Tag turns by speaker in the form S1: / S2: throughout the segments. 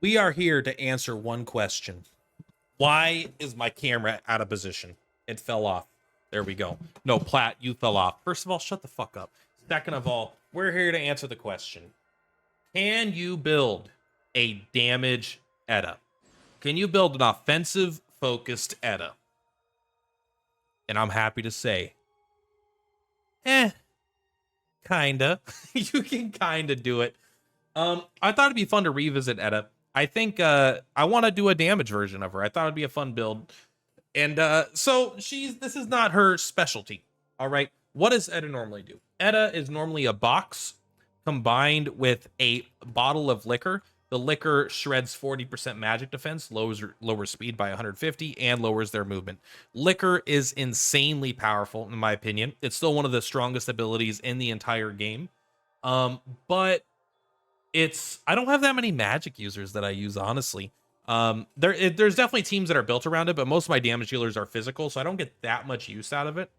S1: We are here to answer one question. Why is my camera out of position? It fell off. There we go. No, Platt, you fell off. First of all, shut the fuck up. Second of all, we're here to answer the question. Can you build a damage Edda? Can you build an offensive focused Edda? And I'm happy to say, kinda. You can kinda do it. I thought it'd be fun to revisit Edda. I think I want to do a damage version of her. I thought it'd be a fun build. And so this is not her specialty. All right. What does Edda normally do? Edda is normally a box combined with a bottle of liquor. The liquor shreds 40% magic defense, lowers speed by 150, and lowers their movement. Liquor is insanely powerful, in my opinion. It's still one of the strongest abilities in the entire game. But I don't have that many magic users that I use, honestly. There's definitely teams that are built around it, but most of my damage dealers are physical, so I don't get that much use out of it.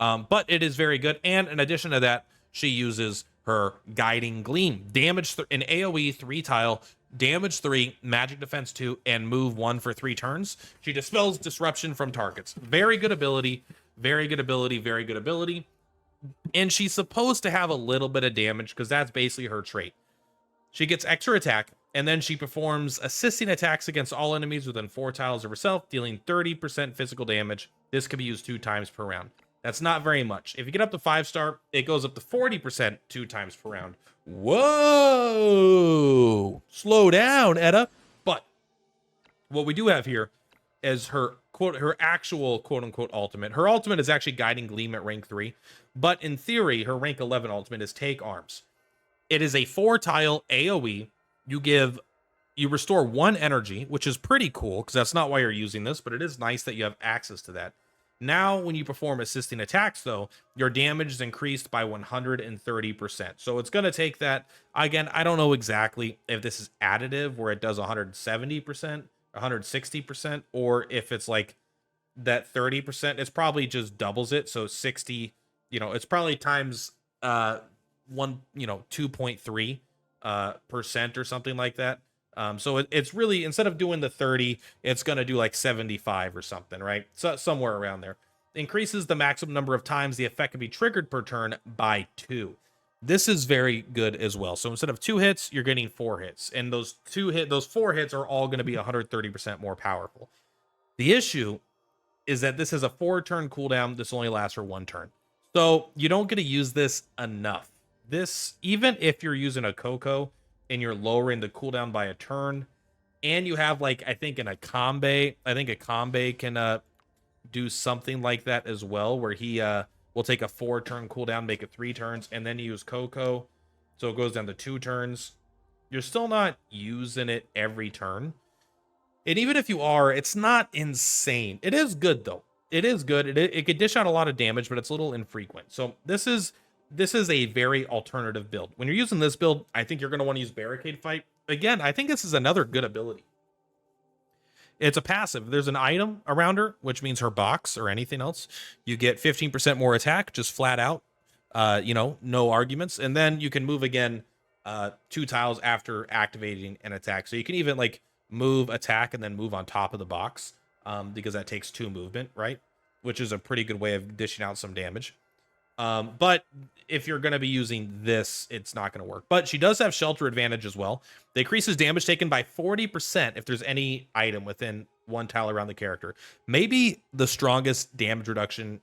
S1: But it is very good. And in addition to that, she uses her Guiding Gleam. Damage in AoE 3 tile, damage 3, magic defense 2, and move 1 for 3 turns. She dispels disruption from targets. Very good ability. Very good ability. Very good ability. And she's supposed to have a little bit of damage because that's basically her trait. She gets extra attack, and then she performs assisting attacks against all enemies within 4 tiles of herself, dealing 30% physical damage. This can be used 2 times per round. That's not very much. If you get up to 5-star, it goes up to 40% 2 times per round. Whoa! Slow down, Edda. But what we do have here is her actual quote-unquote ultimate. Her ultimate is actually Guiding Gleam at rank 3, but in theory, her rank 11 ultimate is Take Arms. It is a 4-tile AoE. You restore 1 energy, which is pretty cool because that's not why you're using this, but it is nice that you have access to that. Now, when you perform assisting attacks, though, your damage is increased by 130%. So it's going to take that. Again, I don't know exactly if this is additive where it does 170%, 160%, or if it's like that 30%. It's probably just doubles it. So 60, it's probably times 2.3 percent or something like that. So it's really, instead of doing the 30, it's going to do like 75 or something, right? So somewhere around there. Increases the maximum number of times the effect can be triggered per turn by 2. This is very good as well. So instead of 2 hits, you're getting 4 hits. And those 4 hits are all going to be 130% more powerful. The issue is that this has a 4-turn cooldown. This only lasts for 1 turn. So you don't get to use this enough. This, even if you're using a Coco and you're lowering the cooldown by a turn, and you have a Kanbei, I think a Kanbei can do something like that as well, where he will take a 4-turn cooldown, make it 3 turns, and then use Coco, so it goes down to 2 turns. You're still not using it every turn. And even if you are, it's not insane. It is good, though. It is good. It could dish out a lot of damage, but it's a little infrequent. So this is a very alternative build. When you're using this build, I think you're going to want to use Barricade Fight. Again, I think this is another good ability. It's a passive. There's an item around her, which means her box or anything else. You get 15% more attack, just flat out. No arguments. And then you can move again 2 tiles after activating an attack. So you can even move, attack, and then move on top of the box because that takes 2 movement, right? Which is a pretty good way of dishing out some damage. But if you're going to be using this, it's not going to work. But she does have shelter advantage as well. It increases damage taken by 40% if there's any item within 1 tile around the character. Maybe the strongest damage reduction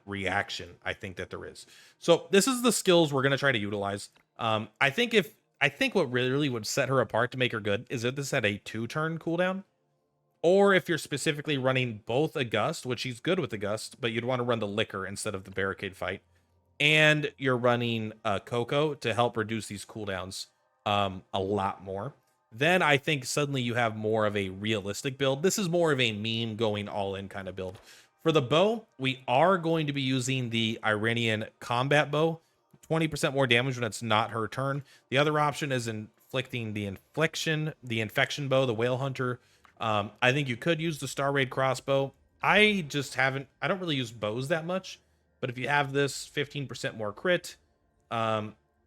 S1: reaction I think that there is. So this is the skills we're going to try to utilize. I think what really would set her apart to make her good is if this had a 2-turn cooldown. Or if you're specifically running both a Gust, which she's good with the Gust, but you'd want to run the Liquor instead of the Barricade Fight, and you're running Coco to help reduce these cooldowns a lot more, then I think suddenly you have more of a realistic build. This is more of a meme going all in kind of build. For the bow, we are going to be using the Iranian Combat Bow. 20% more damage when it's not her turn. The other option is inflicting the Infection Bow, the Whale Hunter. I think you could use the Star Raid crossbow. I don't really use bows that much, but if you have this 15% more crit,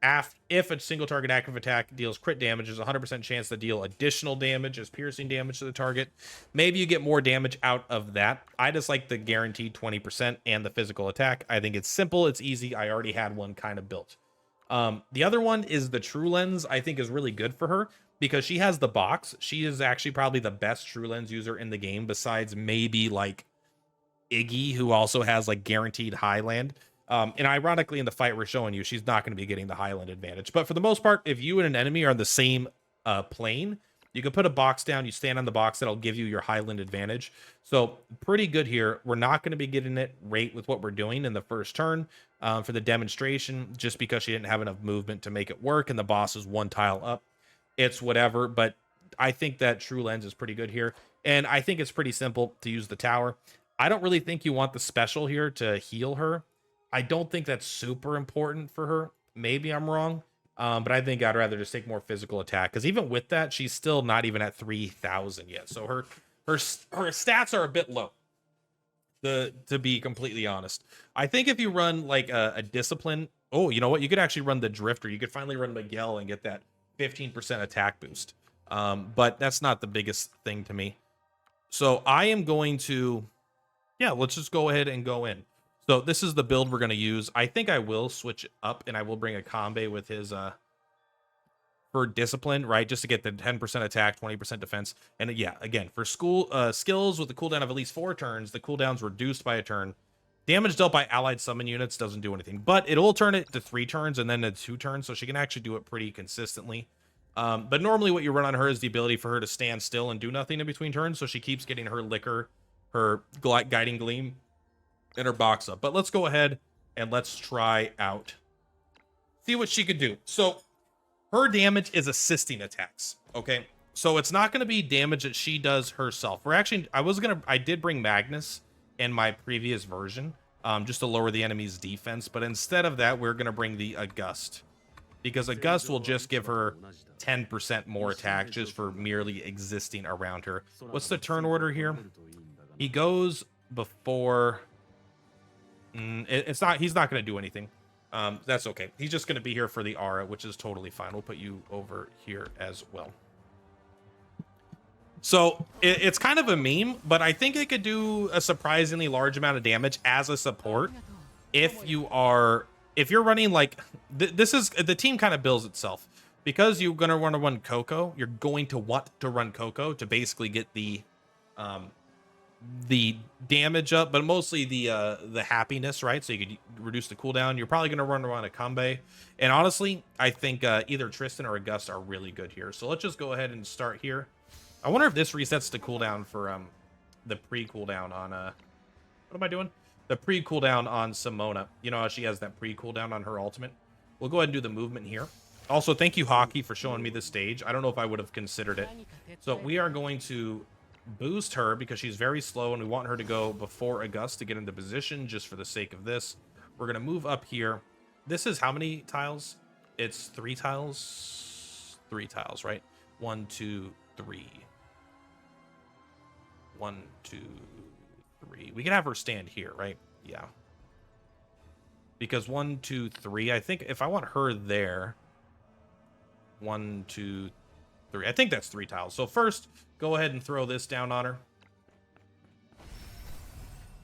S1: If a single target active attack deals crit damage, there's a 100% chance to deal additional damage as piercing damage to the target. Maybe you get more damage out of that. I just like the guaranteed 20% and the physical attack. I think it's simple, it's easy. I already had one kind of built. The other one is the True Lens. I think is really good for her because she has the box. She is actually probably the best True Lens user in the game, besides maybe like Iggy, who also has like guaranteed Highland. And ironically, in the fight we're showing you, she's not going to be getting the Highland advantage. But for the most part, if you and an enemy are on the same plane, you can put a box down, you stand on the box, that'll give you your Highland advantage. So pretty good here. We're not going to be getting it right with what we're doing in the first turn for the demonstration, just because she didn't have enough movement to make it work, and the boss is one tile up. It's whatever, but I think that True Lens is pretty good here. And I think it's pretty simple to use the tower. I don't really think you want the special here to heal her. I don't think that's super important for her. Maybe I'm wrong, but I think I'd rather just take more physical attack, because even with that, she's still not even at 3,000 yet. So her stats are a bit low, to be completely honest. I think if you run like a discipline, oh, you know what? You could actually run the Drifter. You could finally run Miguel and get that 15% attack boost. But that's not the biggest thing to me. So I am going to, yeah, let's just go ahead and go in. So this is the build we're going to use. I think I will switch up, and I will bring a Combe with his for discipline, right? Just to get the 10% attack, 20% defense. And yeah, again, for skills with the cooldown of at least 4 turns, the cooldown's reduced by a turn. Damage dealt by allied summon units doesn't do anything, but it'll turn it to 3 turns and then to 2 turns, so she can actually do it pretty consistently. But normally what you run on her is the ability for her to stand still and do nothing in between turns, so she keeps getting her Liquor, her Guiding Gleam, and her box up. But let's go ahead and let's try out, see what she could do. So her damage is assisting attacks, okay? So it's not going to be damage that she does herself. We're actually, I did bring Magnus in my previous version, just to lower the enemy's defense, but instead of that, we're going to bring the August, because August will just give her 10% more attack just for merely existing around her. What's the turn order here? He goes before... he's not going to do anything. That's okay. He's just going to be here for the aura, which is totally fine. We'll put you over here as well. So it's kind of a meme, but I think it could do a surprisingly large amount of damage as a support. If you're running like this is the team kind of builds itself, because you're going to want to run Coco. You're going to want to run Coco to basically get the damage up, but mostly the happiness, right? So you could reduce the cooldown. You're probably going to run around a Combe, and honestly, I think either Tristan or August are really good here. So let's just go ahead and start here. I wonder if this resets the cooldown for the pre-cooldown on what am I doing? The pre-cooldown on Simona. You know how she has that pre-cooldown on her ultimate? We'll go ahead and do the movement here. Also, thank you, Hockey, for showing me this stage. I don't know if I would have considered it. So we are going to boost her because she's very slow, and we want her to go before August to get into position just for the sake of this. We're going to move up here. This is how many tiles? It's 3 tiles. 3 tiles, right? 1, 2, 3. 1, 2, 3. We can have her stand here, right? Yeah. Because 1, 2, 3. I think if I want her there, 1, 2, 3. I think that's 3 tiles. So first, go ahead and throw this down on her.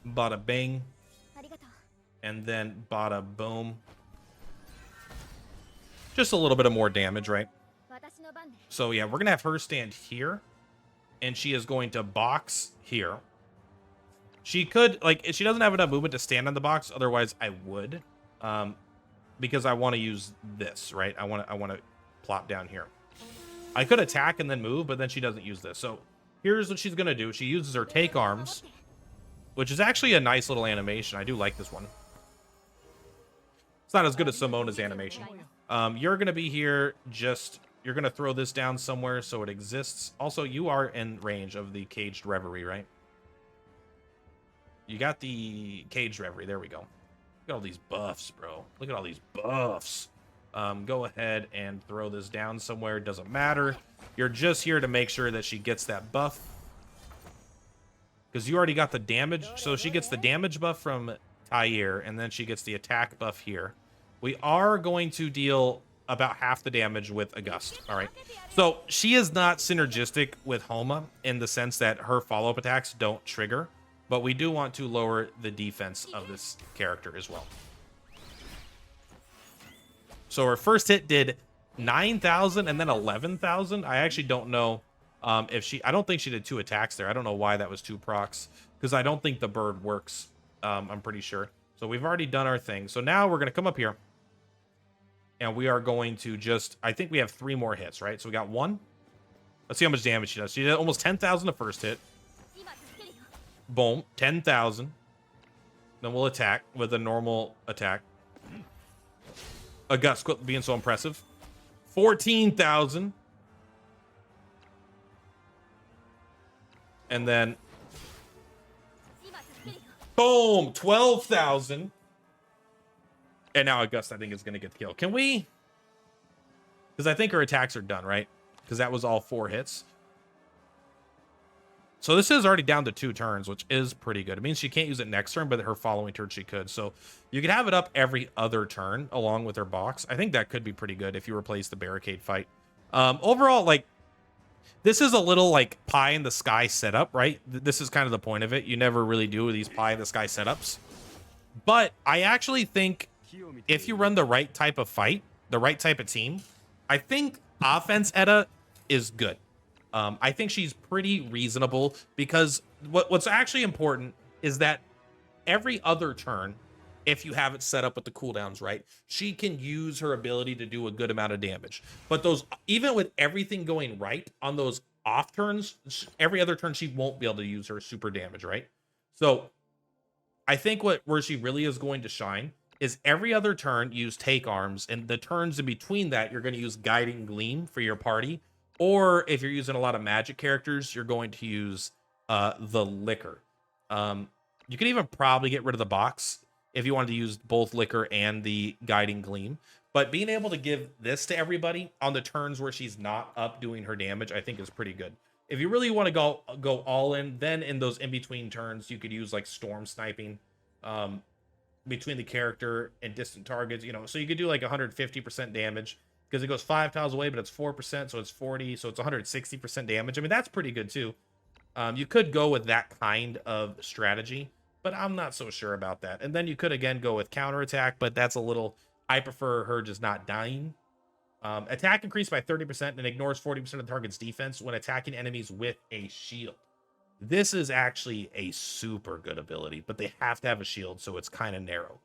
S1: Bada bing. And then bada boom. Just a little bit of more damage, right? So yeah, we're going to have her stand here. And she is going to box here. She could, like, she doesn't have enough movement to stand on the box. Otherwise, I would. Because I want to use this, right? I want to plop down here. I could attack and then move, but then she doesn't use this. So here's what she's going to do. She uses her take arms, which is actually a nice little animation. I do like this one. It's not as good as Simona's animation. You're going to be here just... You're going to throw this down somewhere so it exists. Also, you are in range of the Caged Reverie, right? You got the Caged Reverie. There we go. Look at all these buffs, bro. Look at all these buffs. Go ahead and throw this down somewhere. It doesn't matter. You're just here to make sure that she gets that buff. Because you already got the damage. So she gets the damage buff from Tyre, and then she gets the attack buff here. We are going to deal about half the damage with a gust. All right. So she is not synergistic with Homa in the sense that her follow-up attacks don't trigger, but we do want to lower the defense of this character as well. So her first hit did 9,000 and then 11,000. I actually don't know if she... I don't think she did 2 attacks there. I don't know why that was 2 procs, because I don't think the bird works. I'm pretty sure. So we've already done our thing. So now we're going to come up here. And we are going to just... I think we have 3 more hits, right? So we got 1. Let's see how much damage she does. She did almost 10,000 the first hit. Boom. 10,000. Then we'll attack with a normal attack. A gust, quit being so impressive. 14,000. And then... boom! 12,000. And now August, I think, is going to get the kill. Can we? Because I think her attacks are done, right? Because that was all 4 hits. So this is already down to 2 turns, which is pretty good. It means she can't use it next turn, but her following turn she could. So you could have it up every other turn along with her box. I think that could be pretty good if you replace the barricade fight. Overall, like, this is a little like pie in the sky setup, right? This is kind of the point of it. You never really do these pie in the sky setups. But I actually think if you run the right type of fight, the right type of team, I think offense Edda is good. I think she's pretty reasonable because what's actually important is that every other turn, if you have it set up with the cooldowns right, she can use her ability to do a good amount of damage. But those, even with everything going right on those off turns, every other turn she won't be able to use her super damage, right? So I think where she really is going to shine is every other turn use take arms, and the turns in between that you're going to use guiding gleam for your party, or if you're using a lot of magic characters, you're going to use the liquor. You can even probably get rid of the box if you wanted to use both liquor and the guiding gleam, but being able to give this to everybody on the turns where she's not up doing her damage, I think is pretty good. If you really want to go all in, then in those in-between turns, you could use like storm sniping between the character and distant targets, you know, so you could do like 150% damage because it goes 5 tiles away, but it's 4%, so it's 40, so it's 160% damage. I mean, that's pretty good too. You could go with that kind of strategy, but I'm not so sure about that. And then you could again go with counterattack, but that's a little... I prefer her just not dying. Attack increased by 30% and ignores 40% of the target's defense when attacking enemies with a shield. This is actually a super good ability, but they have to have a shield, so it's kind of narrow.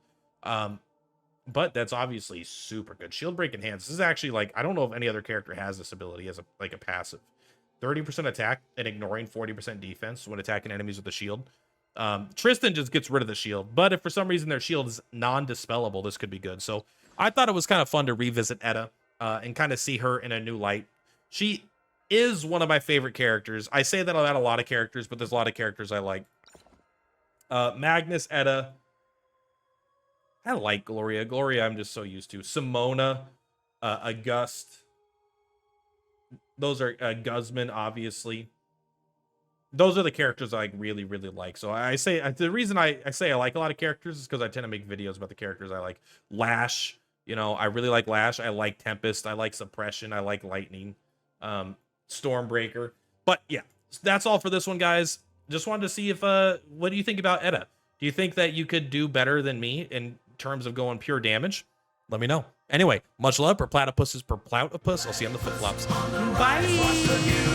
S1: But that's obviously super good. Shield break enhanced. This is actually like, I don't know if any other character has this ability as a passive. 30% attack and ignoring 40% defense when attacking enemies with a shield. Tristan just gets rid of the shield, but if for some reason their shield is non-dispellable, this could be good. So I thought it was kind of fun to revisit Edda and kind of see her in a new light. She is one of my favorite characters. I say that about a lot of characters, but there's a lot of characters I like. Magnus, Edda. I like Gloria. Gloria I'm just so used to. Simona, August. Those are Guzman, obviously. Those are the characters I really, really like. So I say the reason I say I like a lot of characters is because I tend to make videos about the characters I like. Lash, you know, I really like Lash. I like Tempest. I like Suppression. I like Lightning. Stormbreaker. But yeah, that's all for this one, guys. Just wanted to see if what do you think about Edda? Do you think that you could do better than me in terms of going pure damage? Let me know. Anyway, much love. Purplatypus is Purplatypus. I'll see you on the flip-flops. Bye!